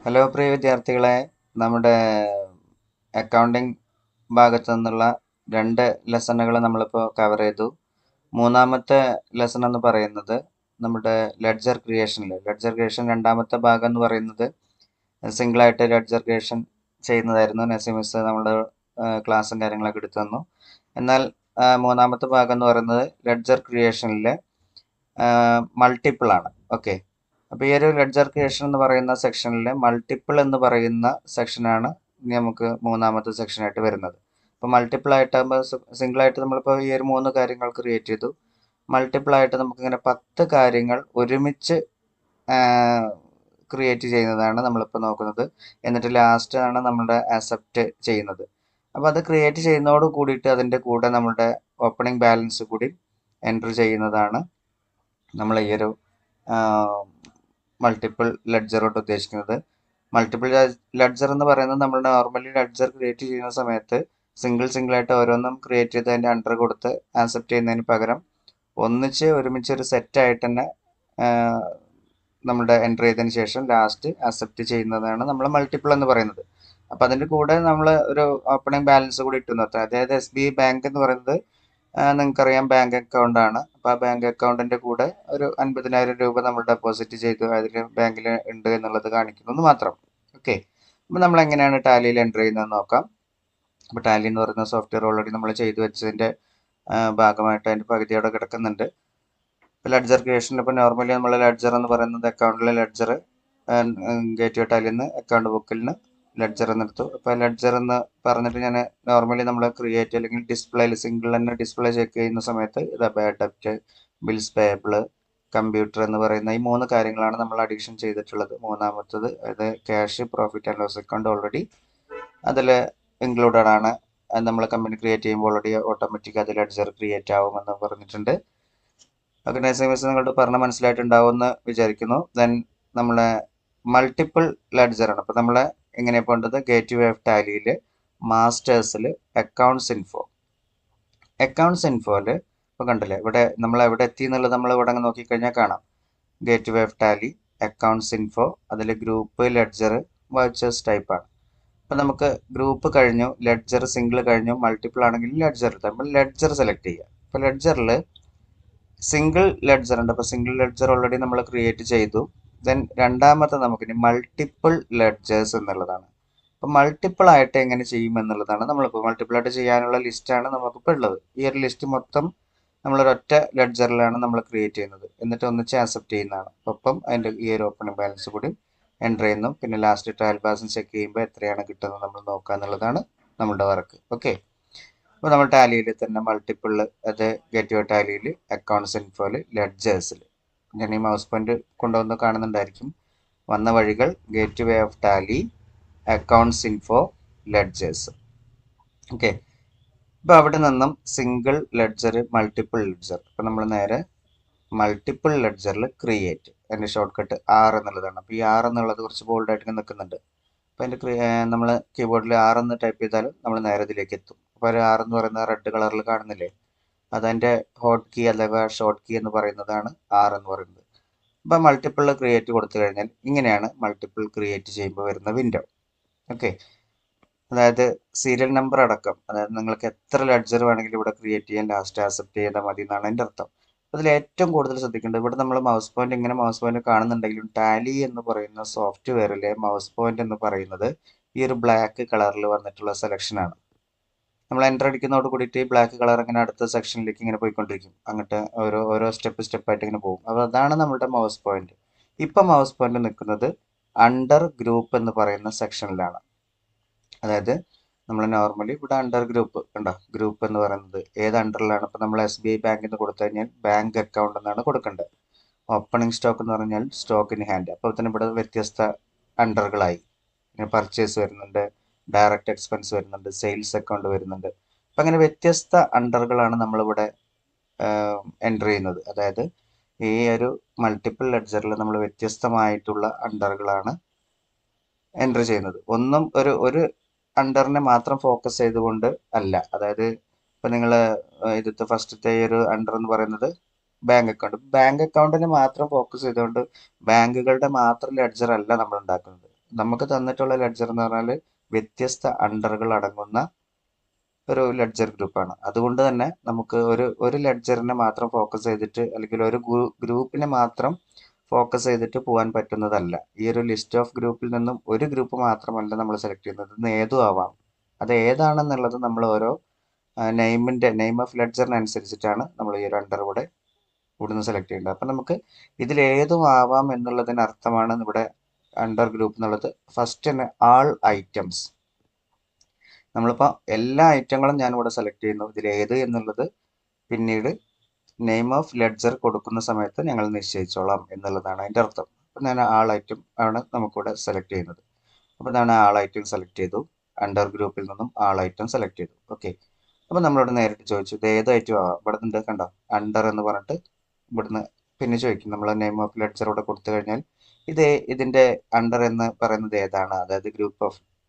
Hello പ്രിയ വിദ്യാർത്ഥികളെ, നമ്മുടെ accounting ഭാഗത്തു നിന്നുള്ള 2 ലെസണുകൾ നമ്മളിപ്പോൾ കവർ ചെയ്തു. മൂന്നാമത്തെ ലെസൺ എന്ന് പറയുന്നത് നമ്മുടെ ലെഡ്ജർ ക്രിയേഷൻ രണ്ടാമത്തെ ഭാഗം എന്ന് പറയുന്നത് സിംഗിളായിട്ട് ലെഡ്ജർ ക്രിയേഷൻ ചെയ്യുന്നതായിരുന്നു. നസീം മിസ് നമ്മുടെ ക്ലാസ്സും കാര്യങ്ങളൊക്കെ എടുത്തു തന്നു. എന്നാൽ മൂന്നാമത്തെ ഭാഗം എന്ന് പറയുന്നത് ലെഡ്ജർ ക്രിയേഷനിലെ മൾട്ടിപ്പിൾ ആണ്. ഓക്കെ, അപ്പോൾ ഈ ഒരു ലെഡ്ജർ ക്രിയേഷൻ എന്ന് പറയുന്ന സെക്ഷനിൽ മൾട്ടിപ്പിൾ എന്ന് പറയുന്ന സെക്ഷനാണ് നമുക്ക് മൂന്നാമത്തെ സെക്ഷനായിട്ട് വരുന്നത്. അപ്പോൾ മൾട്ടിപ്പിൾ ആയിട്ടാകുമ്പോൾ സിംഗിളായിട്ട് നമ്മളിപ്പോൾ ഈ ഒരു 3 കാര്യങ്ങൾ ക്രിയേറ്റ് ചെയ്തു. മൾട്ടിപ്പിൾ ആയിട്ട് നമുക്കിങ്ങനെ 10 കാര്യങ്ങൾ ഒരുമിച്ച് ക്രിയേറ്റ് ചെയ്യുന്നതാണ് നമ്മളിപ്പോൾ നോക്കുന്നത്. എന്നിട്ട് ലാസ്റ്റ് ആണ് നമ്മുടെ അക്സെപ്റ്റ് ചെയ്യുന്നത്. അപ്പോൾ അത് ക്രിയേറ്റ് ചെയ്യുന്നതോട് കൂടിയിട്ട് അതിൻ്റെ കൂടെ നമ്മുടെ ഓപ്പണിംഗ് ബാലൻസ് കൂടി എൻറ്റർ ചെയ്യുന്നതാണ് നമ്മൾ ഈ ഒരു മൾട്ടിപ്പിൾ ലെഡ്ജർ കൊണ്ട് ഉദ്ദേശിക്കുന്നത്. മൾട്ടിപ്പിൾ ലെഡ്ജർ എന്ന് പറയുന്നത് നമ്മൾ നോർമലി ലെഡ്ജർ ക്രിയേറ്റ് ചെയ്യുന്ന സമയത്ത് സിംഗിൾ ആയിട്ട് ഓരോന്നും ക്രിയേറ്റ് ചെയ്ത് അതിൻ്റെ അണ്ടർ കൊടുത്ത് ആക്സെപ്റ്റ് ചെയ്യുന്നതിന് പകരം ഒരുമിച്ച് ഒരു സെറ്റായിട്ട് തന്നെ നമ്മുടെ എൻ്റർ ചെയ്തതിന് ശേഷം ലാസ്റ്റ് അക്സെപ്റ്റ് ചെയ്യുന്നതാണ് നമ്മൾ മൾട്ടിപ്പിൾ എന്ന് പറയുന്നത്. അപ്പോൾ അതിൻ്റെ കൂടെ നമ്മൾ ഒരു ഓപ്പണിംഗ് ബാലൻസ് കൂടി ഇട്ടു നിർത്തുക. അതായത് SBI ബാങ്ക് എന്ന് പറയുന്നത് നിങ്ങൾക്കറിയാം ബാങ്ക് അക്കൗണ്ട് ആണ്. അപ്പോൾ ആ ബാങ്ക് അക്കൗണ്ടിൻ്റെ കൂടെ ഒരു 50,000 രൂപ നമ്മൾ ഡെപ്പോസിറ്റ് ചെയ്തു അതിൽ ബാങ്കിൽ ഉണ്ട് എന്നുള്ളത് കാണിക്കുന്നു മാത്രം. ഓക്കെ, അപ്പോൾ നമ്മൾ എങ്ങനെയാണ് ടാലിയിൽ എൻ്റർ ചെയ്യുന്നത് നോക്കാം. അപ്പോൾ ടാലി എന്ന് പറയുന്ന സോഫ്റ്റ്വെയർ ഓൾറെഡി നമ്മൾ ചെയ്തു വെച്ചതിൻ്റെ ഭാഗമായിട്ട് അതിൻ്റെ പകുതിയോടെ കിടക്കുന്നുണ്ട്. ഇപ്പോൾ ലെഡ്ജർ ക്രിയേഷനിൽ ഇപ്പോൾ നോർമലി നമ്മൾ ലെഡ്ജർ എന്ന് പറയുന്നത് അക്കൗണ്ടിലെ ലെഡ്ജർ ഗേറ്റ് വേ ടാലിയിൽ നിന്ന് അക്കൗണ്ട് ബുക്കിൽ നിന്ന് ലെഡ്ജർ എന്നെടുത്തു. അപ്പോൾ ലെഡ്ജർ എന്ന് പറഞ്ഞിട്ട് ഞാൻ നോർമലി നമ്മൾ ക്രിയേറ്റ് അല്ലെങ്കിൽ ഡിസ്പ്ലേയിൽ സിംഗിൾ തന്നെ ഡിസ്പ്ലേ ചെക്ക് ചെയ്യുന്ന സമയത്ത് ഇത് ബാഡ് ഡെപ്റ്റ്, ബിൽസ് പേയബിൾ, കമ്പ്യൂട്ടർ എന്ന് പറയുന്ന ഈ 3 കാര്യങ്ങളാണ് നമ്മൾ അഡീഷൻ ചെയ്തിട്ടുള്ളത്. മൂന്നാമത്തത് അത് cash, profit and loss account already അതിൽ ഇൻക്ലൂഡഡ് ആണ്. അത് നമ്മൾ കമ്പനി ക്രിയേറ്റ് ചെയ്യുമ്പോൾ ഓൾറെഡി ഓട്ടോമാറ്റിക് അത് ലെഡ്ജർ ക്രിയേറ്റ് ആവുമെന്ന് പറഞ്ഞിട്ടുണ്ട്. ഒക്കെ നൈസ് നിങ്ങളുടെ പറഞ്ഞ് മനസ്സിലായിട്ടുണ്ടാവുമെന്ന് വിചാരിക്കുന്നു. ദെൻ നമ്മളെ മൾട്ടിപ്പിൾ ലെഡ്ജർ ആണ്. അപ്പോൾ നമ്മളെ എങ്ങനെ പോകേണ്ടത്, ഗേറ്റ് വേ ഓഫ് ടാലിയിൽ മാസ്റ്റേഴ്സിൽ അക്കൗണ്ട്സ് ഇൻഫോയിൽ ഇപ്പോൾ കണ്ടില്ലേ, ഇവിടെ നമ്മൾ എവിടെ എത്തി എന്നുള്ളത് നമ്മൾ ഇവിടെ നോക്കിക്കഴിഞ്ഞാൽ കാണാം. Gate way of Tally, accounts info, അതിൽ ഗ്രൂപ്പ്, ലെഡ്ജർ, വൗച്ചേഴ്സ് ടൈപ്പാണ്. അപ്പോൾ നമുക്ക് ഗ്രൂപ്പ് കഴിഞ്ഞു, ലെഡ്ജർ സിംഗിൾ കഴിഞ്ഞു, മൾട്ടിപ്പിൾ ആണെങ്കിൽ ലെഡ്ജർ നമ്മൾ ലെഡ്ജർ സെലക്ട് ചെയ്യുക. അപ്പോൾ ലെഡ്ജറിൽ സിംഗിൾ ലെഡ്ജർ ഉണ്ട്. അപ്പോൾ സിംഗിൾ ലെഡ്ജർ ഓൾറെഡി നമ്മൾ ക്രിയേറ്റ് ചെയ്തു. ദെൻ രണ്ടാമത്തെ നമുക്കിനി മൾട്ടിപ്പിൾ ലെഡ്ജേഴ്സ് എന്നുള്ളതാണ്. അപ്പോൾ മൾട്ടിപ്പിൾ ആയിട്ട് എങ്ങനെ ചെയ്യും എന്നുള്ളതാണ് നമ്മളിപ്പോൾ മൾട്ടിപ്പിൾ ആയിട്ട് ചെയ്യാനുള്ള ലിസ്റ്റാണ് നമുക്കിപ്പോൾ ഉള്ളത്. ഈ ഒരു ലിസ്റ്റ് മൊത്തം നമ്മളൊരൊറ്റ ലെഡ്ജറിലാണ് നമ്മൾ ക്രിയേറ്റ് ചെയ്യുന്നത്. എന്നിട്ട് ഒന്നിച്ച് ആക്സെപ്റ്റ് ചെയ്യുന്നതാണ്. ഒപ്പം അതിൻ്റെ ഈ ഒരു ഓപ്പണിംഗ് ബാലൻസ് കൂടി എൻ്റർ ചെയ്യുന്നു. പിന്നെ ലാസ്റ്റ് ട്രയൽ ബാലൻസ് ചെക്ക് ചെയ്യുമ്പോൾ എത്രയാണ് കിട്ടുന്നത് നമ്മൾ നോക്കുക എന്നുള്ളതാണ് നമ്മുടെ വർക്ക്. ഓക്കെ, അപ്പോൾ നമ്മൾ ടാലിയിൽ തന്നെ മൾട്ടിപ്പിൾ, അത് ഗേറ്റ് വേ ടാലിയിൽ, അക്കൗണ്ട്സ് ഇൻഫോയിൽ, ലെഡ്ജേഴ്സിൽ, ഞാൻ ഈ മൗസ് പോയിന്റ് കൊണ്ടുവന്ന് കാണുന്നുണ്ടായിരിക്കും. വന്ന വഴികൾ gate way of Tally, accounts info, ledgers. Okay, ഇപ്പോൾ അവിടെ നിന്നും സിംഗിൾ ലെഡ്ജർ, മൾട്ടിപ്പിൾ ലെഡ്ജർ. അപ്പോൾ നമ്മൾ നേരെ മൾട്ടിപ്പിൾ ലെഡ്ജറിൽ ക്രിയേറ്റ്, അതിൻ്റെ ഷോർട്ട് കട്ട് R എന്നുള്ളതാണ്. അപ്പോൾ ഈ R എന്നുള്ളത് കുറച്ച് ബോൾഡായിട്ട് നിൽക്കുന്നുണ്ട്. അപ്പോൾ അതിൻ്റെ നമ്മൾ കീബോർഡിൽ R എന്ന് ടൈപ്പ് ചെയ്താലും നമ്മൾ നേരെ ഇതിലേക്ക് എത്തും. അപ്പോൾ ഒരു R എന്ന് പറയുന്നത് റെഡ് കളറിൽ കാണുന്നില്ലേ, അതതിൻ്റെ ഹോട്ട് കീ അഥവാ ഷോർട്ട് കീ എന്ന് പറയുന്നതാണ് R എന്ന് പറയുന്നത്. അപ്പോൾ മൾട്ടിപ്പിൾ ക്രിയേറ്റ് കൊടുത്തു കഴിഞ്ഞാൽ ഇങ്ങനെയാണ് മൾട്ടിപ്പിൾ ക്രിയേറ്റ് ചെയ്യുമ്പോൾ വരുന്ന വിൻഡോ. ഓക്കെ, അതായത് സീരിയൽ നമ്പർ അടക്കം, അതായത് നിങ്ങൾക്ക് എത്ര ലെഡ്ജർ വേണമെങ്കിലും ഇവിടെ ക്രിയേറ്റ് ചെയ്യാൻ, ലാസ്റ്റ് ആക്സെപ്റ്റ് ചെയ്താൽ മതി എന്നാണ് അതിൻ്റെ അർത്ഥം. അതിൽ ഏറ്റവും കൂടുതൽ ശ്രദ്ധിക്കേണ്ടത്, ഇവിടെ നമ്മൾ മൗസ് പോയിന്റ് കാണുന്നുണ്ടെങ്കിലും ടാലി എന്ന് പറയുന്ന സോഫ്റ്റ്വെയറിലെ മൗസ് പോയിന്റ് എന്ന് പറയുന്നത് ഈ ഒരു ബ്ലാക്ക് കളറിൽ വന്നിട്ടുള്ള സെലക്ഷനാണ്. നമ്മൾ എൻ്റർ അടിക്കുന്നതോട് കൂടിയിട്ട് ഈ ബ്ലാക്ക് കളർ ഇങ്ങനെ അടുത്ത സെക്ഷനിലേക്ക് ഇങ്ങനെ പോയിക്കൊണ്ടിരിക്കും. അങ്ങോട്ട് ഓരോ സ്റ്റെപ്പായിട്ട് ഇങ്ങനെ പോകും. അപ്പോൾ അതാണ് നമ്മുടെ മൗസ് പോയിന്റ്. ഇപ്പം മൗസ് പോയിന്റ് നിൽക്കുന്നത് അണ്ടർ ഗ്രൂപ്പ് എന്ന് പറയുന്ന സെക്ഷനിലാണ്. അതായത് നമ്മൾ നോർമലി ഇവിടെ അണ്ടർ ഗ്രൂപ്പ് കണ്ടോ, ഗ്രൂപ്പ് എന്ന് പറയുന്നത് ഏത് അണ്ടറിലാണ്. ഇപ്പോൾ നമ്മൾ SBI ബാങ്കിൽ നിന്ന് കൊടുത്തു കഴിഞ്ഞാൽ ബാങ്ക് അക്കൗണ്ട് എന്നാണ് കൊടുക്കേണ്ടത്. ഓപ്പണിംഗ് സ്റ്റോക്ക് എന്ന് പറഞ്ഞാൽ സ്റ്റോക്ക് ഇൻ ഹാൻഡ്. അപ്പോൾ തന്നെ ഇവിടെ വ്യത്യസ്ത അണ്ടറുകളായി, പിന്നെ പർച്ചേസ് വരുന്നുണ്ട്, ഡയറക്റ്റ് എക്സ്പെൻസ് വരുന്നുണ്ട്, സെയിൽസ് അക്കൗണ്ട് വരുന്നുണ്ട്. അപ്പം അങ്ങനെ വ്യത്യസ്ത അണ്ടറുകളാണ് നമ്മളിവിടെ എൻ്റർ ചെയ്യുന്നത്. അതായത് ഈ ഒരു മൾട്ടിപ്പിൾ ലെഡ്ജറിൽ നമ്മൾ വ്യത്യസ്തമായിട്ടുള്ള അണ്ടറുകളാണ് എൻ്റർ ചെയ്യുന്നത്. ഒന്നും ഒരു അണ്ടറിനെ മാത്രം ഫോക്കസ് ചെയ്തുകൊണ്ട് അല്ല. അതായത് ഇപ്പം നിങ്ങൾ ഇതിലത്തെ ഫസ്റ്റത്തെ ഈ ഒരു അണ്ടർ എന്ന് പറയുന്നത് ബാങ്ക് അക്കൗണ്ടിനെ മാത്രം ഫോക്കസ് ചെയ്തുകൊണ്ട് ബാങ്കുകളുടെ മാത്രം ലെഡ്ജർ അല്ല നമ്മൾ ഉണ്ടാക്കുന്നത്. നമുക്ക് തന്നിട്ടുള്ള ലെഡ്ജർ എന്ന് പറഞ്ഞാൽ വ്യത്യസ്ത അണ്ടറുകൾ അടങ്ങുന്ന ഒരു ലെഡ്ജർ ഗ്രൂപ്പാണ്. അതുകൊണ്ട് തന്നെ നമുക്ക് ഒരു ലെഡ്ജറിനെ മാത്രം ഫോക്കസ് ചെയ്തിട്ട് അല്ലെങ്കിൽ ഒരു ഗ്രൂപ്പിനെ മാത്രം ഫോക്കസ് ചെയ്തിട്ട് പോകാൻ പറ്റുന്നതല്ല. ഈ ഒരു ലിസ്റ്റ് ഓഫ് ഗ്രൂപ്പിൽ നിന്നും ഒരു ഗ്രൂപ്പ് മാത്രമല്ല നമ്മൾ സെലക്ട് ചെയ്യുന്നത്, ഇന്ന് ഏതും ആവാം. അത് ഏതാണെന്നുള്ളത് നമ്മൾ ഓരോ നെയിം ഓഫ് ലെഡ്ജറിനനുസരിച്ചിട്ടാണ് നമ്മൾ ഈ ഒരു അണ്ടർ കൂടെ ഇവിടുന്ന് സെലക്ട് ചെയ്യേണ്ടത്. അപ്പം നമുക്ക് ഇതിലേതും ആവാം എന്നുള്ളതിന് അർത്ഥമാണ് ഇവിടെ അണ്ടർ ഗ്രൂപ്പ് എന്നുള്ളത്. ഫസ്റ്റ് തന്നെ ആൾ ഐറ്റംസ്, നമ്മളിപ്പോൾ എല്ലാ ഐറ്റങ്ങളും ഞാനിവിടെ സെലക്ട് ചെയ്യുന്നു. ഇതിലേത് എന്നുള്ളത് പിന്നീട് നെയിം ഓഫ് ലെഡ്ജർ കൊടുക്കുന്ന സമയത്ത് ഞങ്ങൾ നിശ്ചയിച്ചോളാം എന്നുള്ളതാണ് അതിൻ്റെ അർത്ഥം. അപ്പം ഞാൻ ആൾ ഐറ്റം ആണ് നമുക്കിവിടെ സെലക്ട് ചെയ്യുന്നത്. അപ്പോൾ ഞാൻ ആൾ ഐറ്റം സെലക്ട് ചെയ്തു, അണ്ടർ ഗ്രൂപ്പിൽ നിന്നും ആൾ ഐറ്റം സെലക്ട് ചെയ്തു. ഓക്കെ, അപ്പോൾ നമ്മളിവിടെ നേരിട്ട് ചോദിച്ചു ഇത് ഏത് ഐറ്റം ആവാം. ഇവിടെ നിന്ന് കണ്ടോ അണ്ടർ എന്ന് പറഞ്ഞിട്ട് ഇവിടുന്ന് പിന്നെ ചോദിക്കും. നമ്മൾ നെയിം ഓഫ് ലെഡ്ജർ ഇവിടെ കൊടുത്തു കഴിഞ്ഞാൽ ഇതിൻ്റെ അണ്ടർ എന്ന് പറയുന്നത് ഏതാണ്, അതായത്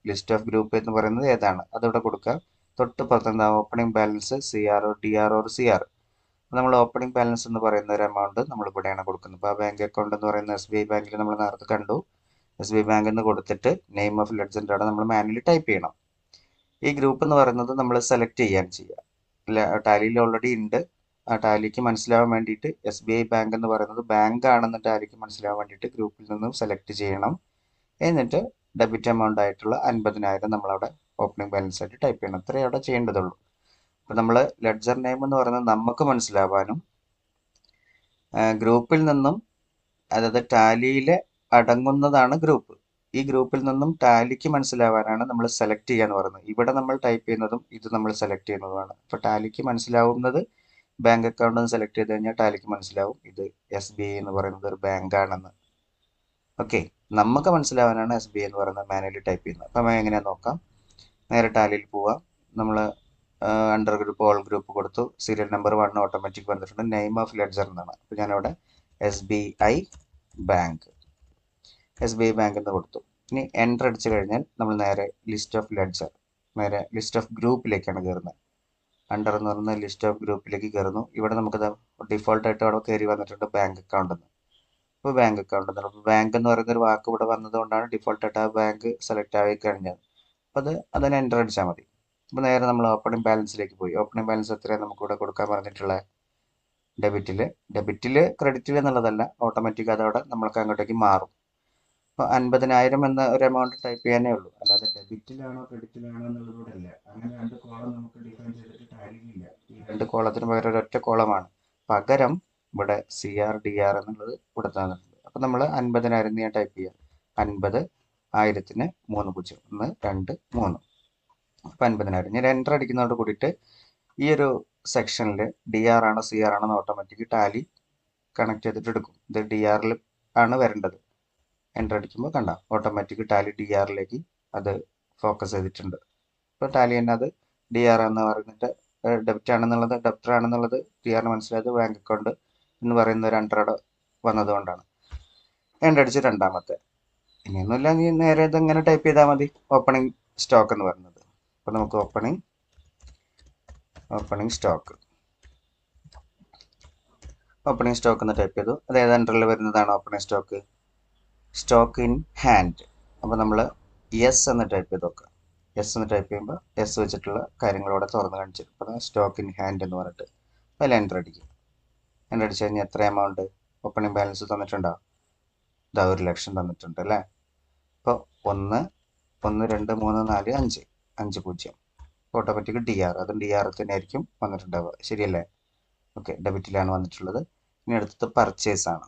ലിസ്റ്റ് ഓഫ് ഗ്രൂപ്പ് എന്ന് പറയുന്നത് ഏതാണ് അതിവിടെ കൊടുക്കുക. തൊട്ട് പുറത്ത് എന്താ opening balance CR, DR or CR. നമ്മൾ ഓപ്പണിംഗ് ബാലൻസ് എന്ന് പറയുന്ന ഒരു എമൗണ്ട് നമ്മൾ ഇവിടെയാണ് കൊടുക്കുന്നത്. ഇപ്പോൾ ബാങ്ക് അക്കൗണ്ട് എന്ന് പറയുന്ന SBI ബാങ്കിൽ നമ്മൾ നേരത്തെ കണ്ടു. SBI ബാങ്ക് എന്ന് കൊടുത്തിട്ട് നെയിം ഓഫ് ലെഡ്ജറിൻ്റെ അവിടെ നമ്മൾ മാനുവലി ടൈപ്പ് ചെയ്യണം. ഈ ഗ്രൂപ്പ് എന്ന് പറയുന്നത് നമ്മൾ സെലക്ട് ചെയ്യുക. ടാലിയിൽ ഓൾറെഡി ഉണ്ട്. ആ ടാലിക്ക് മനസ്സിലാവാൻ വേണ്ടിയിട്ട് SBI ബാങ്ക് എന്ന് പറയുന്നത് ബാങ്ക് ആണെന്ന് ടാലിക്ക് മനസ്സിലാവാൻ വേണ്ടിയിട്ട് ഗ്രൂപ്പിൽ നിന്നും സെലക്ട് ചെയ്യണം. എന്നിട്ട് ഡെബിറ്റ് എമൗണ്ട് ആയിട്ടുള്ള 50,000 നമ്മളവിടെ ഓപ്പണിംഗ് ബാലൻസ് ആയിട്ട് ടൈപ്പ് ചെയ്യണം. അത്രയേ അവിടെ ചെയ്യേണ്ടതുള്ളൂ. അപ്പോൾ നമ്മൾ ലെഡ്ജർ നെയിം എന്ന് പറയുന്നത് നമുക്ക് മനസ്സിലാവാനും ഗ്രൂപ്പിൽ നിന്നും, അതായത് ടാലിയിൽ അടങ്ങുന്നതാണ് ഗ്രൂപ്പ്. ഈ ഗ്രൂപ്പിൽ നിന്നും ടാലിക്ക് മനസ്സിലാവാനാണ് നമ്മൾ സെലക്ട് ചെയ്യാന്ന് പറയുന്നത്. ഇവിടെ നമ്മൾ ടൈപ്പ് ചെയ്യുന്നതും ഇത് നമ്മൾ സെലക്ട് ചെയ്യുന്നതുമാണ്. അപ്പോൾ ടാലിക്ക് മനസ്സിലാവുന്നത് ബാങ്ക് അക്കൗണ്ട് എന്ന് സെലക്ട് ചെയ്ത് കഴിഞ്ഞാൽ ടാലിക്ക് മനസ്സിലാവും ഇത് SBI എന്ന് പറയുന്നത് ഒരു ബാങ്ക് ആണെന്ന്. ഓക്കെ, നമുക്ക് മനസ്സിലാവാനാണ് SBI എന്ന് പറയുന്നത് മാനുവലി ടൈപ്പ് ചെയ്യുന്നത്. അപ്പം എങ്ങനെയാണെന്ന് നോക്കാം. നേരെ ടാലിയിൽ പോവാം. നമ്മൾ അണ്ടർ ഗ്രൂപ്പ് ഓൾ ഗ്രൂപ്പ് കൊടുത്തു. സീരിയൽ നമ്പർ 1 ഓട്ടോമാറ്റിക് വന്നിട്ടുണ്ട്. നെയിം ഓഫ് ലെഡ്ജർ എന്നാണ്. അപ്പോൾ ഞാനവിടെ SBI ബാങ്ക് എന്ന് കൊടുത്തു. ഇനി എൻ്റർ അടിച്ചു കഴിഞ്ഞാൽ നമ്മൾ നേരെ ലിസ്റ്റ് ഓഫ് ലെഡ്ജർ, നേരെ ലിസ്റ്റ് ഓഫ് ഗ്രൂപ്പിലേക്കാണ് കയറുന്നത്. അണ്ടർ എന്ന് പറയുന്ന ലിസ്റ്റ് ഓഫ് ഗ്രൂപ്പിലേക്ക് കയറുന്നു. ഇവിടെ നമുക്ക് ഡിഫോൾട്ടായിട്ട് അവിടെ കയറി വന്നിട്ടുണ്ട് ബാങ്ക് അക്കൗണ്ട് എന്ന്. ഇപ്പോൾ ബാങ്ക് അക്കൗണ്ട് എന്ന് പറയുമ്പോൾ ബാങ്ക് എന്ന് പറയുന്ന ഒരു വാക്ക് ഇവിടെ വന്നതുകൊണ്ടാണ് ഡിഫോൾട്ടായിട്ട് ആ ബാങ്ക് സെലക്ട് ആയി കഴിഞ്ഞത്. അപ്പോൾ അതിന് എൻ്റർ അടിച്ചാൽ മതി. അപ്പോൾ നേരെ നമ്മൾ ഓപ്പണിംഗ് ബാലൻസിലേക്ക് പോയി. ഓപ്പണിംഗ് ബാലൻസ് എത്രയാണ് നമുക്കിവിടെ കൊടുക്കാൻ പറഞ്ഞിട്ടുള്ളത്? ഡെബിറ്റിൽ ക്രെഡിറ്റിൽ എന്നുള്ളതല്ല, ഓട്ടോമാറ്റിക് അതവിടെ നമ്മൾക്ക് അങ്ങോട്ടേക്ക് മാറും. അപ്പോൾ 50,000 എന്ന ഒരു എമൗണ്ട് ടൈപ്പ് ചെയ്യാനേ ഉള്ളൂ, അല്ലാതെ ഡെബിറ്റിലാണോ ക്രെഡിറ്റിലാണോ എന്നുള്ളതൂടെ അല്ല. അങ്ങനെ രണ്ട് കോളം നമുക്ക് ഡിഫൈൻ ചെയ്തിട്ട് കാര്യമില്ല. ഈ രണ്ട് കോളത്തിന് പകരം ഒരൊറ്റ കോളമാണ്. പകരം ഇവിടെ CR DR എന്നുള്ളത് ഇവിടെ തന്നിട്ടുണ്ട്. അപ്പോൾ നമ്മൾ 50,000 ഞാൻ ടൈപ്പ് ചെയ്യാം. 50,000-ന് 3 0 1 2 3. അപ്പോൾ 50,000 ഞാൻ എൻ്റർ അടിക്കുന്നതോട് കൂടിയിട്ട് ഈ ഒരു സെക്ഷനിൽ DR ആണോ CR ആണോ ഓട്ടോമാറ്റിക് ടാലി കണക്ട് ചെയ്തിട്ട് എടുക്കും. ഇത് DR ആണ് വരേണ്ടത്. എൻ്റർ അടിക്കുമ്പോൾ കണ്ട ഓട്ടോമാറ്റിക് ടാലി DRലേക്ക് അത് ഫോക്കസ് ചെയ്തിട്ടുണ്ട്. ഇപ്പോൾ ടാലി തന്നെ അത് DR എന്ന് പറഞ്ഞിട്ട് ഡെബിറ്റ് ആണെന്നുള്ളത് ഡെബിറ്റർ ആണെന്നുള്ളത് DRന് മനസ്സിലായത് ബാങ്ക് അക്കൗണ്ട് എന്ന് പറയുന്ന ഒരു അണ്ടർ വന്നതുകൊണ്ടാണ്. എൻ്റർ അടിച്ച് രണ്ടാമത്തെ. ഇനിയൊന്നുമില്ല, നീ നേരെ ഇതെങ്ങനെ ടൈപ്പ് ചെയ്താൽ മതി. ഓപ്പണിംഗ് സ്റ്റോക്ക് എന്ന് പറയുന്നത്. അപ്പോൾ നമുക്ക് ഓപ്പണിംഗ് സ്റ്റോക്ക് എന്ന് ടൈപ്പ് ചെയ്തു. അത് ഏത് അണ്ടറിൽ വരുന്നതാണ് ഓപ്പണിംഗ് സ്റ്റോക്ക് ഇൻ ഹാൻഡ്. അപ്പോൾ നമ്മൾ യെസ് എന്ന് ടൈപ്പ് ചെയ്ത് നോക്കുക. യെസ് എന്ന് ടൈപ്പ് ചെയ്യുമ്പോൾ യെസ് വെച്ചിട്ടുള്ള കാര്യങ്ങളോടെ തുറന്ന് കാണിച്ചു. അപ്പോൾ സ്റ്റോക്ക് ഇൻ ഹാൻഡ് എന്ന് പറഞ്ഞിട്ട് അതിൽ എൻ്റർ അടിക്കും. എൻ്റർ അടിച്ച് കഴിഞ്ഞാൽ എത്ര എമൗണ്ട് ഓപ്പണിംഗ് ബാലൻസ് തന്നിട്ടുണ്ടോ? ഇതാ 1,00,000 തന്നിട്ടുണ്ട് അല്ലേ. അപ്പോൾ 1 1 2 3 4 5 5 0. ഓട്ടോമാറ്റിക് DR, അതും DR തന്നെ ആയിരിക്കും വന്നിട്ടുണ്ടാവുക. ശരിയല്ലേ? ഓക്കെ, ഡെബിറ്റിലാണ് വന്നിട്ടുള്ളത്. ഇനി അടുത്തത് പർച്ചേസ് ആണ്.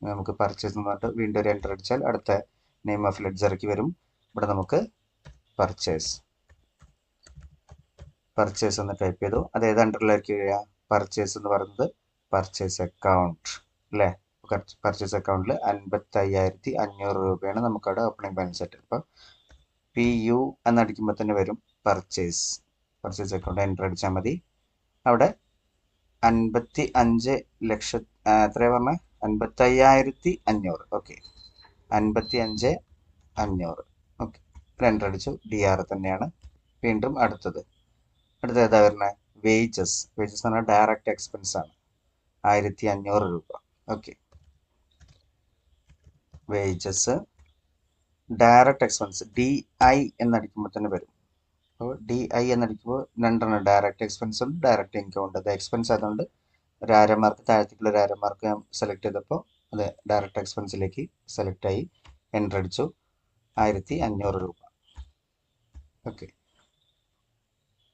നമുക്ക് പർച്ചേസ് എന്ന് പറഞ്ഞിട്ട് വീണ്ടും ഒരു എൻ്റർ അടിച്ചാൽ അടുത്ത നെയിം ഓഫ് ലെഡ്ജറിലേക്ക് വരും. ഇവിടെ നമുക്ക് പർച്ചേസ് എന്ന് ടൈപ്പ് ചെയ്തു. അത് ഏത് അണ്ടറിലേക്ക് വരിക? പർച്ചേസ് എന്ന് പറയുന്നത് പർച്ചേസ് അക്കൗണ്ട് അല്ലേ. പർച്ചേസ് അക്കൗണ്ടിൽ 55,500 രൂപയാണ് നമുക്കവിടെ ഓപ്പണിംഗ് ബാലൻസ് ആയിട്ട്. അപ്പോൾ PU എന്നടിക്കുമ്പോൾ തന്നെ വരും പർച്ചേസ് അക്കൗണ്ട്. എൻ്റർ അടിച്ചാൽ മതി. അവിടെ 55,00,000 എത്രയാണ് പറഞ്ഞത്? 55,500. ഓക്കെ, 55,500. ഓക്കെ, എൻ്റർ അടിച്ചു. DR തന്നെയാണ്. വീണ്ടും അടുത്തത് ഏതാ വരുന്നത്? വേജസ് എന്ന് പറഞ്ഞാൽ ഡയറക്റ്റ് എക്സ്പെൻസ് ആണ്. 1,500 രൂപ. Okay, wages direct expense DI എന്നടിക്കുമ്പോൾ തന്നെ വരും. അപ്പോൾ DI എന്നടിക്കുമ്പോൾ രണ്ടെണ്ണം, ഡയറക്റ്റ് എക്സ്പെൻസും ഡയറക്റ്റ് ഇൻകം ഉണ്ട്. അത് എക്സ്പെൻസ് ആയതുകൊണ്ട് ഒരു അരമാർക്ക് താഴത്തേക്കുള്ള ഒരു അരമാർക്ക് ഞാൻ സെലക്ട് ചെയ്തപ്പോൾ അത് ഡയറക്റ്റ് എക്സ്പെൻസിലേക്ക് സെലക്ട് ആയി. എൻ്റർ അടിച്ചു. 1500 രൂപ. ഓക്കെ,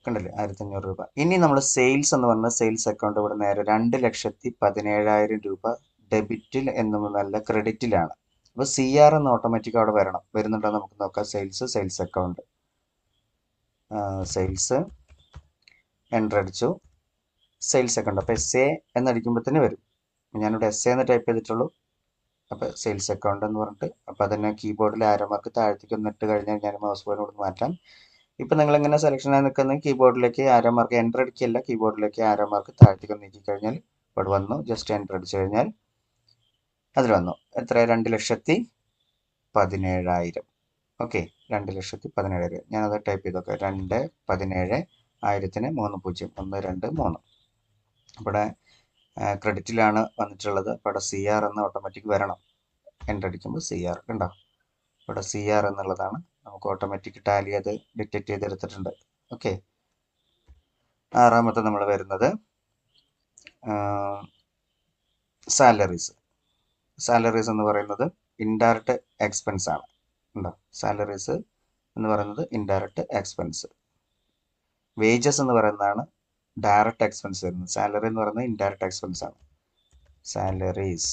കണ്ടില്ലേ, 1500 രൂപ. ഇനി നമ്മൾ സെയിൽസ് എന്ന് പറഞ്ഞ സെയിൽസ് അക്കൗണ്ട് ഇവിടെ നേരെ 2,17,000 രൂപ ഡെബിറ്റിൽ എന്നല്ല ക്രെഡിറ്റിലാണ്. അപ്പോൾ CR എന്ന് ഓട്ടോമാറ്റിക് അവിടെ വരണം. വരുന്നുണ്ടോ നമുക്ക് നോക്കാം. സെയിൽസ് അക്കൗണ്ട്, സെയിൽസ്, എൻ്റർ അടിച്ചു. Sales account. അപ്പോൾ SA എന്നടിക്കുമ്പോൾ തന്നെ വരും. ഞാനിവിടെ SA എന്ന് ടൈപ്പ് ചെയ്തിട്ടുള്ളൂ. അപ്പോൾ സെയിൽസ് അക്കൗണ്ട് എന്ന് പറഞ്ഞിട്ട്, അപ്പോൾ അതിനെ കീബോർഡിൽ ആരോമാർക്ക് താഴത്തേക്ക് ഒന്നിട്ട് കഴിഞ്ഞാൽ ഞാൻ മൗസ് പോയിന്റ് മാറ്റാം. ഇപ്പം നിങ്ങൾ എങ്ങനെ സെലക്ഷനായി നിൽക്കുന്നത്, കീബോർഡിലേക്ക് ആരോമാർക്ക് എൻ്റർ അടിക്കില്ല, കീബോർഡിലേക്ക് ആരോമാർക്ക് താഴത്തേക്ക് നീക്കി കഴിഞ്ഞാൽ ഇവിടെ വന്നു. ജസ്റ്റ് എൻ്റർ അടിച്ചു കഴിഞ്ഞാൽ അതിൽ വന്നു. എത്ര? 2,17,000. ഓക്കെ, 2,17,000. ഞാനത് ടൈപ്പ് ചെയ്ത് നോക്കാം. 2,17,000 3 0 1 2 3. ഇവിടെ ക്രെഡിറ്റിലാണ് വന്നിട്ടുള്ളത്. അപ്പോൾ ഇവിടെ CR എന്ന് ഓട്ടോമാറ്റിക് വരണം. എൻ്റർ അടിക്കുമ്പോൾ CR ഉണ്ടോ? ഇവിടെ CR എന്നുള്ളതാണ്. നമുക്ക് ഓട്ടോമാറ്റിക് ടാലി അത് ഡിറ്റക്ട് ചെയ്തെടുത്തിട്ടുണ്ട്. ഓക്കെ, ആറാമത്തെ നമ്മൾ വരുന്നത് സാലറീസ്. സാലറീസ് എന്ന് പറയുന്നത് ഇൻഡയറക്റ്റ് എക്സ്പെൻസ് ആണ്. ഉണ്ടോ? സാലറീസ് എന്ന് പറയുന്നത് ഇൻഡയറക്റ്റ് എക്സ്പെൻസ്. വേജസ് എന്ന് പറയുന്നതാണ് ഡയറക്റ്റ് എക്സ്പെൻസ് വരുന്നത്. സാലറി എന്ന് പറയുന്നത് ഇൻഡയറക്റ്റ് എക്സ്പെൻസ് ആണ്. സാലറീസ്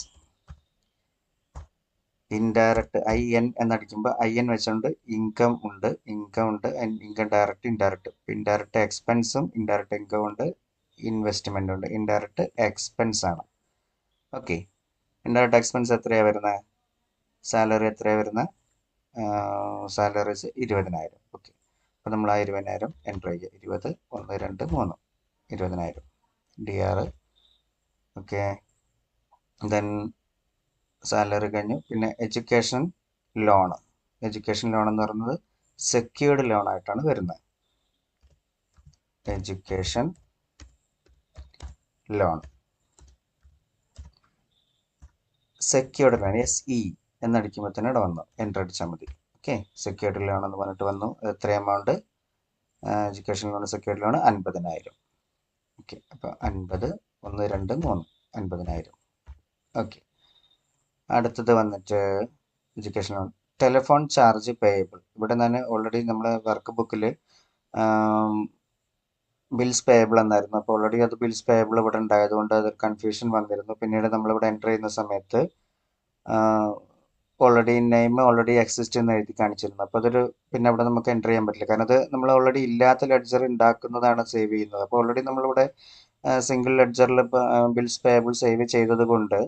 ഇൻഡയറക്റ്റ് IN എന്നടിക്കുമ്പോൾ IN വെച്ചുകൊണ്ട് ഇൻകം ഉണ്ട്, ഇൻകം ഡയറക്റ്റ്, ഇൻഡയറക്റ്റ് എക്സ്പെൻസും ഇൻഡയറക്റ്റ് ഇൻകം ഉണ്ട്, ഇൻവെസ്റ്റ്മെന്റ് ഉണ്ട്. ഇൻഡയറക്റ്റ് എക്സ്പെൻസ് ആണ്. ഓക്കെ, ഇൻഡയറക്റ്റ് എക്സ്പെൻസ് എത്രയാണ് വരുന്നത്? സാലറി എത്രയാണ് വരുന്നത്? സാലറീസ് 20,000. ഓക്കെ, അപ്പോൾ നമ്മൾ ആ 20,000 എൻ്റർ ചെയ്യുക. 20 1 2 3 20,000 DR. ഓക്കെ, ദെൻ സാലറി കഴിഞ്ഞു. പിന്നെ എഡ്യൂക്കേഷൻ ലോൺ. എഡ്യൂക്കേഷൻ ലോൺ എന്ന് പറയുന്നത് സെക്യൂർഡ് ലോൺ ആയിട്ടാണ് വരുന്നത്. Education loan, secured loan, SE എന്നടിക്കുമ്പോൾ തന്നെ ഇവിടെ വന്നു. എൻ്റർ അടിച്ചാൽ മതി. ഓക്കെ, സെക്യൂർഡ് ലോൺ എന്ന് പറഞ്ഞിട്ട് വന്നു. എത്ര amount? Education loan secured loan 50,000. Okay, അപ്പോൾ 50 1 2 3 50,000. ഓക്കെ, അടുത്തത് വന്നിട്ട് education loan. Telephone charge payable. ഇവിടെ ഞാൻ ഓൾറെഡി നമ്മളെ വർക്ക് ബുക്കിൽ ബിൽസ് പേയബിൾ എന്നായിരുന്നു. അപ്പോൾ ഓൾറെഡി അത് ബിൽസ് പേയബിൾ ഇവിടെ ഉണ്ടായതുകൊണ്ട് അത് കൺഫ്യൂഷൻ വന്നിരുന്നു. പിന്നീട് നമ്മളിവിടെ എൻ്റർ ചെയ്യുന്ന സമയത്ത് ഓൾറെഡി നെയിം ഓൾറെഡി എക്സിസ്റ്റ് എന്ന് എഴുതി കാണിച്ചിരുന്നു. അപ്പോൾ അതൊരു പിന്നെ അവിടെ നമുക്ക് എൻ്റർ ചെയ്യാൻ പറ്റില്ല. കാരണം അത് നമ്മൾ ഓൾറെഡി ഇല്ലാത്ത ലെഡ്ജർ ഉണ്ടാക്കുന്നതാണ് സേവ് ചെയ്യുന്നത്. അപ്പോൾ ഓൾറെഡി നമ്മളിവിടെ സിംഗിൾ ലെഡ്ജറിൽ ബിൽസ് പേയബിൾ സേവ് ചെയ്തത് കൊണ്ട്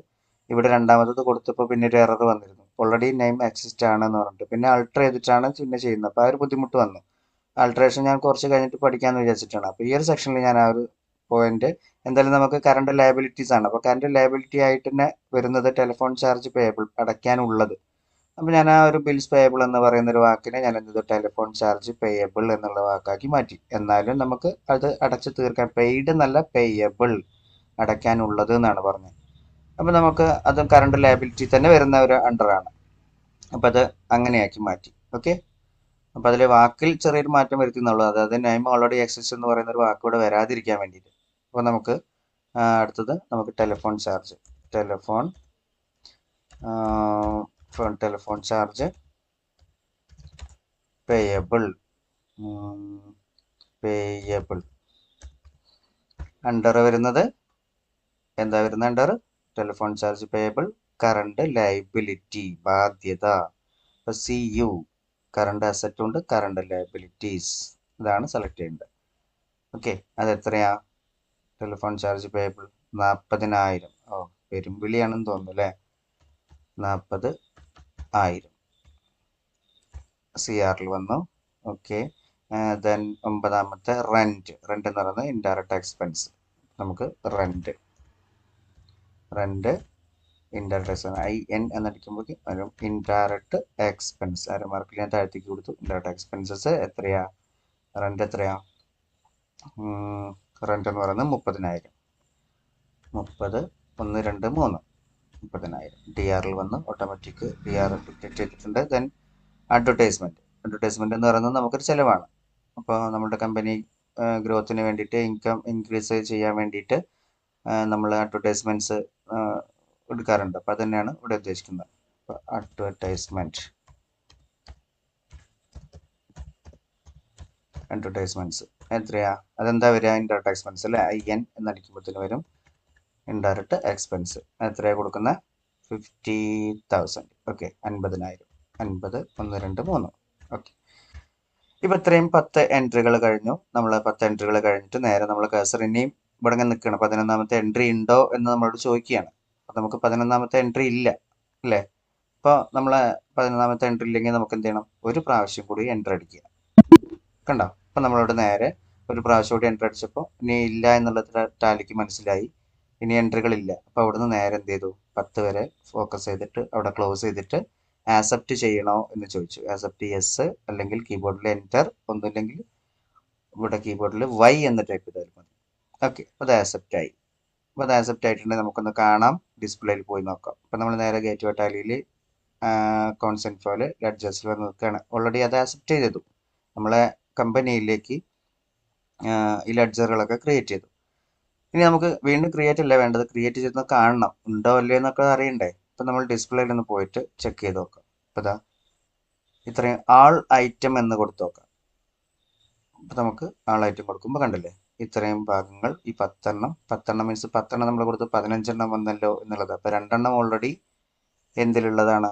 ഇവിടെ രണ്ടാമത്തത് കൊടുത്തപ്പോൾ പിന്നെ ഒരു എറർ വന്നിരുന്നു. ഓൾറെഡി നെയിം എക്സിസ്റ്റ് ആണെന്ന് പറഞ്ഞിട്ട് പിന്നെ അൾട്ടർ ചെയ്തിട്ടാണ് പിന്നെ ചെയ്യുന്നത്. അപ്പോൾ ആ ഒരു ബുദ്ധിമുട്ട് വന്നു. ആൾട്രേഷൻ ഞാൻ കുറച്ച് കഴിഞ്ഞിട്ട് പഠിക്കാമെന്ന് വിചാരിച്ചിട്ടാണ്. അപ്പോൾ ഈ ഒരു സെക്ഷനിൽ ഞാൻ ആ ഒരു പോയിന്റ് എന്തായാലും നമുക്ക് കറണ്ട് ലയബിലിറ്റീസ് ആണ്. അപ്പോൾ കറണ്ട് ലയബിലിറ്റി ആയിട്ട് തന്നെ വരുന്നത് ടെലിഫോൺ ചാർജ് പേയബിൾ അടയ്ക്കാനുള്ളത്. അപ്പോൾ ഞാൻ ആ ഒരു ബിൽസ് പേയബിൾ എന്ന് പറയുന്ന ഒരു വാക്കിനെ ഞാൻ എന്ത് ടെലിഫോൺ ചാർജ് പേയബിൾ എന്നുള്ള വാക്കാക്കി മാറ്റി. എന്നാലും നമുക്ക് അത് അടച്ചു തീർക്കാൻ, പെയ്ഡ് എന്നല്ല പേയബിൾ, അടയ്ക്കാനുള്ളത് എന്നാണ് പറഞ്ഞത്. അപ്പോൾ നമുക്ക് അത് കറണ്ട് ലയബിലിറ്റി തന്നെ വരുന്ന ഒരു അണ്ടറാണ്. അപ്പോൾ അത് അങ്ങനെയാക്കി മാറ്റി. ഓക്കെ, അപ്പോൾ അതിൽ വാക്കിൽ ചെറിയൊരു മാറ്റം വരുത്തുന്നുള്ളൂ. അതായത് നെയിം ഓൾറെഡി എക്സിസ്റ്റ് എന്ന് പറയുന്ന ഒരു വാക്ക് ഇവിടെ വരാതിരിക്കാൻ വേണ്ടിയിട്ട്. അപ്പോൾ നമുക്ക് അടുത്തത് നമുക്ക് telephone charge, telephone charge payable, under വരുന്നത് എന്താ വരുന്നത്? Under telephone charge payable current liability, ബാധ്യത. അപ്പോൾ CU കറണ്ട് അസറ്റും ഉണ്ട്, കറണ്ട് ലയബിലിറ്റീസ്, ഇതാണ് സെലക്ട് ചെയ്യേണ്ടത്. ഓക്കെ, അത് എത്രയാ? Telephone charge payable 40,000. ഓ, പെരുമ്പിളിയാണെന്ന് തോന്നുന്നു അല്ലേ? 40,000 CRൽ വന്നു. ഓക്കെ, ദെൻ 9ാമത്തെ റെന്റ്. റെന്റ് എന്ന് പറയുന്നത് ഇൻഡയറക്റ്റ് എക്സ്പെൻസ്. നമുക്ക് റെന്റ് ഇൻഡയറക്റ്റ് എക്സ്പെൻസ് IN എന്നടിക്കുമ്പോൾ ഇൻഡയറക്റ്റ് എക്സ്പെൻസ് അരമാർക്കിൽ ഞാൻ താഴത്തേക്ക് കൊടുത്തു. ഇൻഡയറക്റ്റ് എക്സ്പെൻസസ് എത്രയാ? റെന്റ് എത്രയാ? റെന്റ് എന്ന് പറയുന്നത് 30,000. 30 1 2 3 30,000 DRൽ വന്ന് ഓട്ടോമാറ്റിക് DR ഡിറ്റക്ട് ചെയ്തിട്ടുണ്ട്. ദെൻ അഡ്വർടൈസ്മെന്റ് എന്ന് പറയുന്നത് നമുക്കൊരു ചിലവാണ്. അപ്പോൾ നമ്മുടെ കമ്പനി ഗ്രോത്തിന് വേണ്ടിയിട്ട് ഇൻകം ഇൻക്രീസ് ചെയ്യാൻ വേണ്ടിയിട്ട് നമ്മൾ അഡ്വർടൈസ്മെന്റ്സ് എടുക്കാറുണ്ട്. അപ്പോൾ അത് തന്നെയാണ് ഇവിടെ ഉദ്ദേശിക്കുന്നത്. അപ്പോൾ അഡ്വർടൈസ്മെന്റ്സ് എത്രയാ, അതെന്താ വരിക? ഇൻഡയറക്റ്റ് എക്സ്പെൻസ് അല്ലേ, IN എന്നടിക്കുമ്പോഴത്തേന് വരും ഇൻഡയറക്റ്റ് എക്സ്പെൻസ്. എത്രയാണ് കൊടുക്കുന്നത്? 50,000. ഓക്കെ, 50,000. 50, 1, 2, 3. ഓക്കെ, ഇപ്പം ഇത്രയും 10 എൻട്രികൾ കഴിഞ്ഞു. നമ്മൾ 10 എൻട്രികൾ കഴിഞ്ഞിട്ട് നേരെ നമ്മൾ കഴ്സർ ഇനിയും ഇവിടെ ഇങ്ങനെ നിൽക്കണം. 11ാമത്തെ എൻട്രി ഉണ്ടോ എന്ന് നമ്മളോട് ചോദിക്കുകയാണ്. അപ്പം നമുക്ക് 11ാമത്തെ എൻട്രി ഇല്ല അല്ലേ? അപ്പോൾ നമ്മളെ 11ാമത്തെ എൻട്രി ഇല്ലെങ്കിൽ നമുക്ക് എന്ത് ചെയ്യണം? ഒരു പ്രാവശ്യം കൂടി എൻട്രി അടിക്കുക. കണ്ടോ? അപ്പം നമ്മളോട് നേരെ ഒരു പ്രാവശ്യം കൂടി എൻട്രി അടിച്ചപ്പോൾ ഇനി ഇല്ല എന്നുള്ളത് ടാലിക്ക് മനസ്സിലായി. ഇനി എൻട്രികളില്ല. അപ്പോൾ അവിടുന്ന് നേരെ എന്ത് ചെയ്തു? 10 വരെ ഫോക്കസ് ചെയ്തിട്ട് അവിടെ ക്ലോസ് ചെയ്തിട്ട് ആക്സെപ്റ്റ് ചെയ്യണോ എന്ന് ചോദിച്ചു. ആക്സെപ്റ്റ് യെസ്, അല്ലെങ്കിൽ കീബോർഡിൽ എൻറ്റർ, ഒന്നുമില്ലെങ്കിൽ ഇവിടെ കീബോർഡിൽ Y എന്ന് ടൈപ്പ് ചെയ്താൽ മതി. ഓക്കെ, അപ്പോൾ അത് ആക്സെപ്റ്റ് ആയി. അപ്പോൾ അത് ആക്സെപ്റ്റ് ആയിട്ടുണ്ടെങ്കിൽ നമുക്കൊന്ന് കാണാം, ഡിസ്പ്ലേയിൽ പോയി നോക്കാം. അപ്പോൾ നമ്മൾ നേരെ ഗേറ്റ്വേ ടാലിയിൽ അക്കൗണ്ട്സ് ഇൻഫോയിൽ ലെഡ്ജേഴ്സിൽ വന്ന് നിൽക്കുകയാണ്. ഓൾറെഡി അത് ആക്സെപ്റ്റ് ചെയ്തു. നമ്മളെ കമ്പനിയിലേക്ക് ഈ ലെഡ്ജറുകളൊക്കെ ക്രിയേറ്റ് ചെയ്തു. ഇനി നമുക്ക് വീണ്ടും ക്രിയേറ്റ് അല്ല വേണ്ടത്, ക്രിയേറ്റ് ചെയ്ത് കാണണം, ഉണ്ടോ അല്ലേ എന്നൊക്കെ അറിയണ്ടേ. ഇപ്പം നമ്മൾ ഡിസ്പ്ലേയിൽ ഒന്ന് പോയിട്ട് ചെക്ക് ചെയ്ത് നോക്കാം. അപ്പോൾ ഇതാ ഇത്രയും ആൾ ഐറ്റം എന്ന് കൊടുത്ത് നോക്കാം. അപ്പം നമുക്ക് ആൾ ഐറ്റം കൊടുക്കുമ്പോൾ കണ്ടില്ലേ ഇത്രയും ഭാഗങ്ങൾ, ഈ 10 മീൻസ് 10 നമ്മൾ കൊടുത്ത് 15 വന്നല്ലോ എന്നുള്ളത്. അപ്പോൾ 2 ഓൾറെഡി എന്തിലുള്ളതാണ്?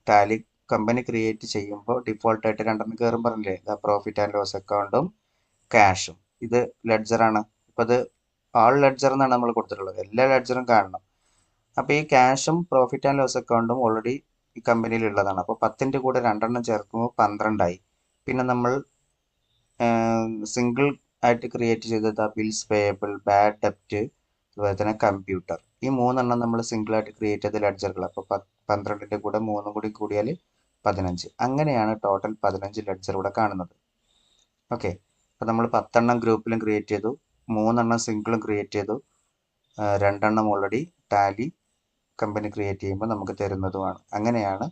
ടാലി കമ്പനി ക്രിയേറ്റ് ചെയ്യുമ്പോൾ ഡിഫോൾട്ടായിട്ട് 2 കയറും പറഞ്ഞില്ലേ, പ്രോഫിറ്റ് ആൻഡ് ലോസ് അക്കൗണ്ടും ക്യാഷും. ഇത് ലെഡ്ജറാണ്. അപ്പോൾ അത് ആൾ ലെഡ്ജർ എന്നാണ് നമ്മൾ കൊടുത്തിട്ടുള്ളത്. എല്ലാ ലെഡ്ജറും കാണണം. അപ്പോൾ ഈ ക്യാഷും പ്രോഫിറ്റ് ആൻഡ് ലോസ് അക്കൗണ്ടും ഓൾറെഡി ഈ കമ്പനിയിൽ ഉള്ളതാണ്. അപ്പോൾ 10ൻ്റെ കൂടെ 2 ചേർക്കുമ്പോൾ 12 പിന്നെ നമ്മൾ സിംഗിൾ ആയിട്ട് ക്രിയേറ്റ് ചെയ്തത് ബിൽസ് പേയബിൾ, ബാഡ് ഡെപ്റ്റ്, അതുപോലെ തന്നെ കമ്പ്യൂട്ടർ. ഈ 3 നമ്മൾ സിംഗിൾ ആയിട്ട് ക്രിയേറ്റ് ചെയ്ത ലെഡ്ജറുകൾ. അപ്പോൾ 12ൻ്റെ കൂടെ 3 കൂടി കൂടിയാൽ 15. അങ്ങനെയാണ് ടോട്ടൽ 15 ലെഡ്ജർ ഇവിടെ കാണുന്നത്. ഓക്കെ, അപ്പോൾ നമ്മൾ 10 ഗ്രൂപ്പിലും ക്രിയേറ്റ് ചെയ്തു, 3 സിംഗിളും ക്രിയേറ്റ് ചെയ്തു, 2 ഓൾറെഡി ടാലി കമ്പനി ക്രിയേറ്റ് ചെയ്യുമ്പോൾ നമുക്ക് തരുന്നതുമാണ്. അങ്ങനെയാണ്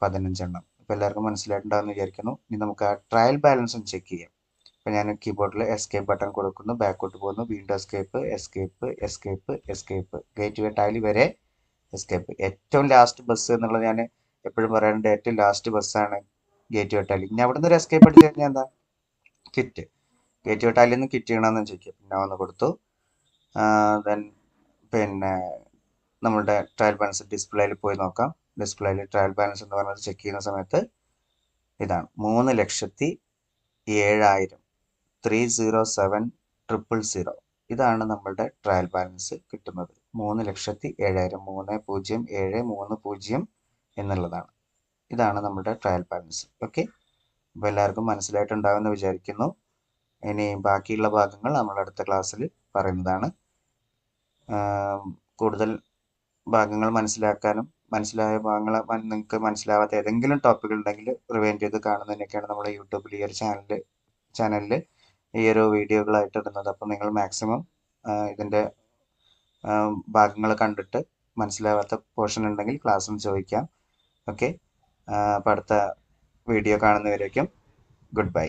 15. അപ്പോൾ എല്ലാവർക്കും മനസ്സിലായിട്ടുണ്ടാകുമെന്ന് വിചാരിക്കുന്നു. ഇനി നമുക്ക് ആ ട്രയൽ ബാലൻസും ചെക്ക് ചെയ്യാം. അപ്പോൾ ഞാൻ കീബോർഡിൽ എസ്കേപ്പ് ബട്ടൺ കൊടുക്കുന്നു, ബാക്കോട്ട് പോകുന്നു, വീണ്ടും എസ്കേപ്പ്, ഗേറ്റ്വേ ടാലി വരെ എസ്കേപ്പ്. ഏറ്റവും ലാസ്റ്റ് ബസ് എന്നുള്ളത് ഞാൻ എപ്പോഴും പറയാറുണ്ട്, ഏറ്റവും ലാസ്റ്റ് ബസ്സാണ് ഗേറ്റ്വേ ടാലി. ഇനി അവിടെ നിന്ന് ഒരു എസ്കേപ്പ് അടിച്ച് കഴിഞ്ഞാൽ എന്താ? കിറ്റ്. ഗേറ്റ്വേ ടാലിയിൽ നിന്ന് കിറ്റ് ചെയ്യണമെന്ന് ചോദിക്കുക. പിന്നെ ഒന്ന് കൊടുത്തു. ദെൻ പിന്നെ നമ്മളുടെ ട്രയൽ ബാലൻസ് ഡിസ്പ്ലേയിൽ പോയി നോക്കാം. ഡിസ്പ്ലേയിൽ ട്രയൽ ബാലൻസ് എന്ന് പറഞ്ഞത് ചെക്ക് ചെയ്യുന്ന സമയത്ത് ഇതാണ് 3,07,000, 307,000. ഇതാണ് നമ്മളുടെ ട്രയൽ ബാലൻസ് കിട്ടുന്നത്. 3,07,000, 30,730 എന്നുള്ളതാണ്. ഇതാണ് നമ്മുടെ ട്രയൽ ബാലൻസ്. ഓക്കെ, അപ്പോൾ എല്ലാവർക്കും മനസ്സിലായിട്ടുണ്ടാകുമെന്ന് വിചാരിക്കുന്നു. ഇനി ബാക്കിയുള്ള ഭാഗങ്ങൾ നമ്മൾ അടുത്ത ക്ലാസ്സിൽ പറയുന്നതാണ്. കൂടുതൽ ഭാഗങ്ങൾ മനസ്സിലാക്കാനും മനസ്സിലായ ഭാഗങ്ങൾ നിങ്ങൾക്ക് മനസ്സിലാവാത്ത ഏതെങ്കിലും ടോപ്പിക്കുകൾ ഉണ്ടെങ്കിൽ റിവൈൻഡ് ചെയ്ത് കാണുന്നതിനൊക്കെയാണ് നമ്മൾ യൂട്യൂബിൽ ഈ ഒരു ചാനലിൽ ഈ ഒരു വീഡിയോകളായിട്ട് ഇടുന്നത്. അപ്പോൾ നിങ്ങൾ മാക്സിമം ഇതിൻ്റെ ഭാഗങ്ങൾ കണ്ടിട്ട് മനസ്സിലാവാത്ത പോർഷൻ ഉണ്ടെങ്കിൽ ക്ലാസ്സിൽ ചോദിക്കാം. ഓക്കെ, അപ്പോൾ അടുത്ത വീഡിയോ കാണുന്നവരേക്കും ഗുഡ് ബൈ.